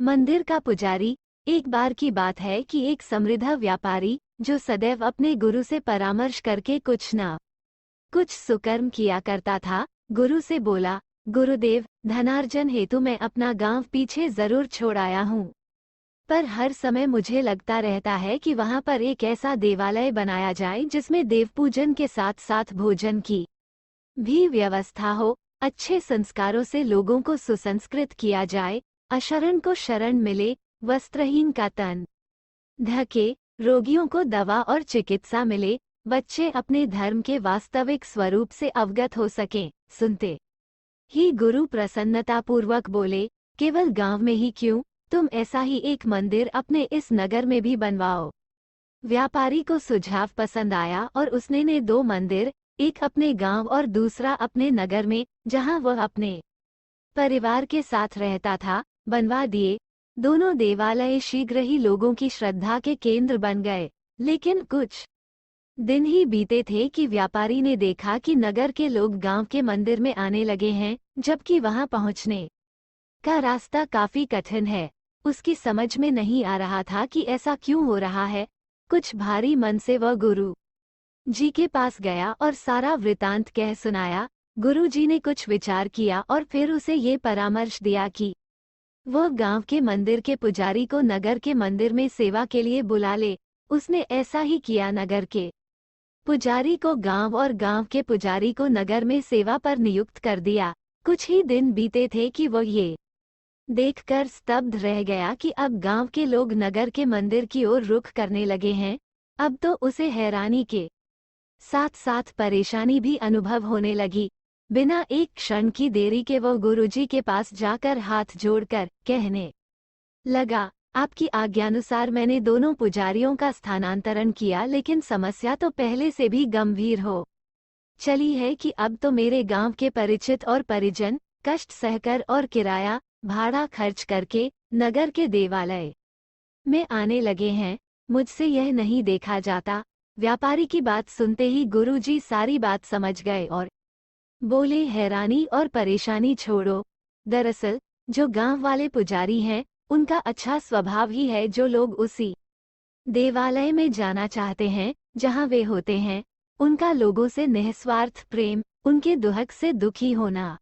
मंदिर का पुजारी। एक बार की बात है कि एक समृद्ध व्यापारी जो सदैव अपने गुरु से परामर्श करके कुछ न कुछ सुकर्म किया करता था, गुरु से बोला, गुरुदेव, धनार्जन हेतु मैं अपना गांव पीछे जरूर छोड़ आया हूँ, पर हर समय मुझे लगता रहता है कि वहां पर एक ऐसा देवालय बनाया जाए जिसमें देवपूजन के साथ साथ भोजन की भी व्यवस्था हो, अच्छे संस्कारों से लोगों को सुसंस्कृत किया जाए, अशरण को शरण मिले, वस्त्रहीन का तन ढके, रोगियों को दवा और चिकित्सा मिले, बच्चे अपने धर्म के वास्तविक स्वरूप से अवगत हो सकें। सुनते ही गुरु प्रसन्नतापूर्वक बोले, केवल गांव में ही क्यों, तुम ऐसा ही एक मंदिर अपने इस नगर में भी बनवाओ। व्यापारी को सुझाव पसंद आया और उसने ने 2 मंदिर, एक अपने गांव और दूसरा अपने नगर में, जहां वह अपने परिवार के साथ रहता था, बनवा दिए। दोनों देवालय शीघ्र ही लोगों की श्रद्धा के केंद्र बन गए। लेकिन कुछ दिन ही बीते थे कि व्यापारी ने देखा कि नगर के लोग गांव के मंदिर में आने लगे हैं, जबकि वहां पहुंचने का रास्ता काफी कठिन है। उसकी समझ में नहीं आ रहा था कि ऐसा क्यों हो रहा है। कुछ भारी मन से वह गुरु जी के पास गया और सारा वृतांत कह सुनाया। गुरु जी ने कुछ विचार किया और फिर उसे ये परामर्श दिया कि वह गांव के मंदिर के पुजारी को नगर के मंदिर में सेवा के लिए बुला ले। उसने ऐसा ही किया। नगर के पुजारी को गांव और गांव के पुजारी को नगर में सेवा पर नियुक्त कर दिया। कुछ ही दिन बीते थे कि वह ये देखकर स्तब्ध रह गया कि अब गांव के लोग नगर के मंदिर की ओर रुख करने लगे हैं। अब तो उसे हैरानी के साथ साथ परेशानी भी अनुभव होने लगी। बिना एक क्षण की देरी के वह गुरुजी के पास जाकर हाथ जोड़कर कहने लगा, आपकी आज्ञानुसार मैंने दोनों पुजारियों का स्थानांतरण किया, लेकिन समस्या तो पहले से भी गंभीर हो चली है कि अब तो मेरे गांव के परिचित और परिजन कष्ट सहकर और किराया भाड़ा खर्च करके नगर के देवालय में आने लगे हैं। मुझसे यह नहीं देखा जाता। व्यापारी की बात सुनते ही गुरुजी सारी बात समझ गए और बोले, हैरानी और परेशानी छोड़ो। दरअसल जो गांव वाले पुजारी हैं, उनका अच्छा स्वभाव ही है जो लोग उसी देवालय में जाना चाहते हैं जहां वे होते हैं। उनका लोगों से निस्वार्थ प्रेम, उनके दुहक से दुखी होना,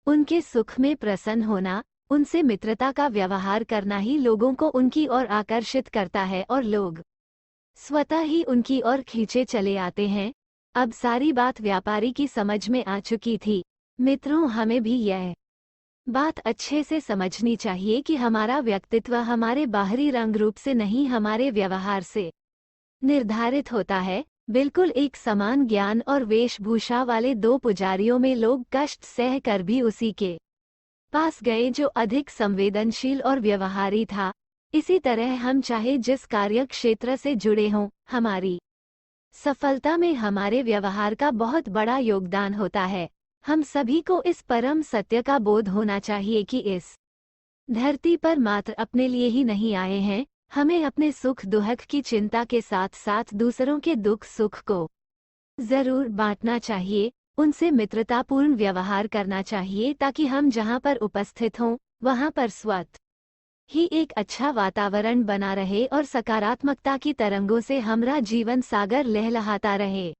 उनके सुख में प्रसन्न होना, उनसे मित्रता का व्यवहार करना ही लोगों को उनकी ओर आकर्षित करता है और लोग स्वतः ही उनकी ओर खींचे चले आते हैं। अब सारी बात व्यापारी की समझ में आ चुकी थी। मित्रों, हमें भी यह बात अच्छे से समझनी चाहिए कि हमारा व्यक्तित्व हमारे बाहरी रंग रूप से नहीं, हमारे व्यवहार से निर्धारित होता है। बिल्कुल एक समान ज्ञान और वेशभूषा वाले 2 पुजारियों में लोग कष्ट सह कर भी उसी के पास गए जो अधिक संवेदनशील और व्यवहारी था। इसी तरह हम चाहे जिस कार्य क्षेत्र से जुड़े हों, हमारी सफलता में हमारे व्यवहार का बहुत बड़ा योगदान होता है। हम सभी को इस परम सत्य का बोध होना चाहिए कि इस धरती पर मात्र अपने लिए ही नहीं आए हैं। हमें अपने सुख दुख की चिंता के साथ साथ दूसरों के दुख सुख को जरूर बांटना चाहिए, उनसे मित्रतापूर्ण व्यवहार करना चाहिए, ताकि हम जहां पर उपस्थित हों वहां पर स्वतः ही एक अच्छा वातावरण बना रहे और सकारात्मकता की तरंगों से हमारा जीवन सागर लहलहाता रहे।